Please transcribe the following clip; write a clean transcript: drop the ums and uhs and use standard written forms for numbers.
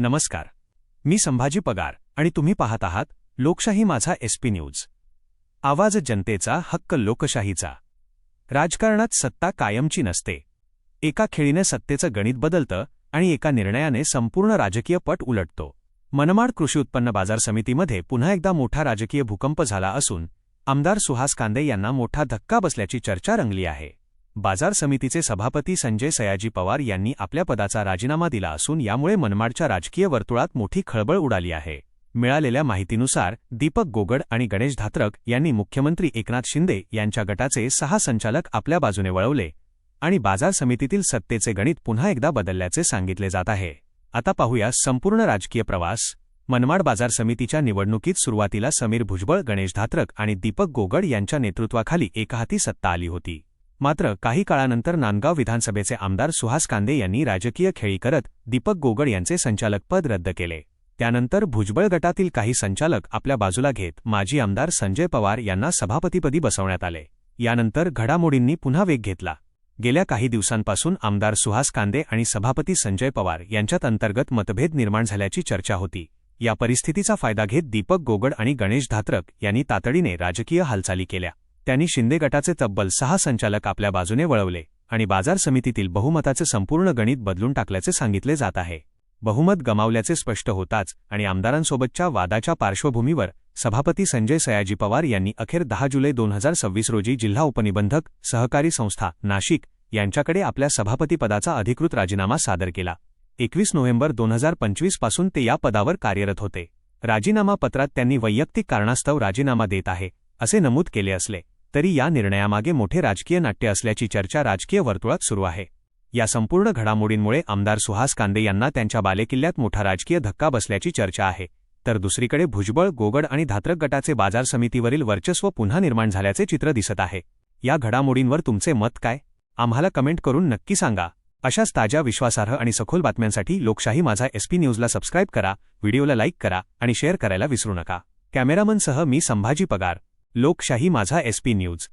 नमस्कार. मी संभाजी पगार आणि तुम्ही पाहत आहात लोकशाही माझा एसपी न्यूज. आवाज जनतेचा, हक्क लोकशाहीचा. राजकारणात सत्ता कायमची नसते. एका खेळीने सत्तेचं गणित बदलतं आणि एका निर्णयाने संपूर्ण राजकीय पट उलटतो. मनमाड कृषी उत्पन्न बाजार समितीमध्ये पुन्हा एकदा मोठा राजकीय भूकंप झाला असून आमदार सुहास कांदे यांना मोठा धक्का बसल्याची चर्चा रंगली आहे. बाजार समितीचे सभापती संजय सयाजी पवार यांनी आपल्या पदाचा राजीनामा दिला असून यामुळे मनमाडच्या राजकीय वर्तुळात मोठी खळबळ उडाली आहे. मिळालेल्या माहितीनुसार दीपक गोगड आणि गणेश धात्रक यांनी मुख्यमंत्री एकनाथ शिंदे यांच्या गटाचे 6 संचालक आपल्या बाजूने वळवले आणि बाजार समितीतील सत्तेचे गणित पुन्हा एकदा बदलल्याचे सांगितले जात आहे. आता पाहूया संपूर्ण राजकीय प्रवास. मनमाड बाजार समितीच्या निवडणुकीत सुरुवातीला समीर भुजबळ, गणेश धात्रक आणि दीपक गोगड यांच्या नेतृत्वाखाली एकहाती सत्ता आली होती. मात्र काही काळानंतर नांदगाव विधानसभेचे आमदार सुहास कांदे यांनी राजकीय खेळी करत दीपक गोगड यांचे संचालकपद रद्द केले. त्यानंतर भुजबळ गटातील काही संचालक आपल्या बाजूला घेत माजी आमदार संजय पवार यांना सभापतिपदी बसवण्यात आले. यानंतर घडामोडींनी पुन्हा वेग घेतला. गेल्या काही दिवसांपासून आमदार सुहास कांदे आणि सभापती संजय पवार यांच्यात अंतर्गत मतभेद निर्माण झाल्याची चर्चा होती. या परिस्थितीचा फायदा घेत दीपक गोगड आणि गणेश धात्रक यांनी तातडीने राजकीय हालचाली केल्या. त्यांनी शिंदे गटाचे तब्बल 6 संचालक आपल्या बाजूने वळवले आणि बाजार समितीतील बहुमताचे संपूर्ण गणित बदलून टाकल्याचे सांगितले जात आहे. बहुमत गमावल्याचे स्पष्ट होताच आणि आमदारांसोबतच्या वादाच्या पार्श्वभूमीवर सभापती संजय सयाजी पवार यांनी अखेर 10 जुलै 2026 रोजी जिल्हा उपनिबंधक सहकारी संस्था नाशिक यांच्याकडे आपल्या सभापतीपदाचा अधिकृत राजीनामा सादर केला. 21 नोव्हेंबर 2025 पासून ते या पदावर कार्यरत होते. राजीनामा पत्रात त्यांनी वैयक्तिक कारणास्तव राजीनामा देत आहे असे नमूद केले असले तरी या निर्णयामागे मोठे राजकीय नाट्य असल्याची चर्चा राजकीय वर्तुळात सुरू आहे. या संपूर्ण घडामोडींमुळे आमदार सुहास कांदे यांना त्यांच्या बालेकिल्ल्यात मोठा राजकीय धक्का बसल्याची चर्चा आहे. तर दुसरीकडे भुजबळ, गोगड आणि धात्रक गटाचे बाजार समितीवरील वर्चस्व पुन्हा निर्माण झाल्याचे चित्र दिसत आहे. या घडामोडींवर तुमचे मत काय? आम्हाला कमेंट करून नक्की सांगा. अशाच ताज्या, विश्वासार्ह आणि सखोल बातम्यांसाठी लोकशाही माझा एसपी न्यूजला सबस्क्राईब करा, व्हिडिओला लाईक करा आणि शेअर करायला विसरू नका. कॅमेरामनसह मी संभाजी पगार, लोकशाही माझा एसपी न्यूज.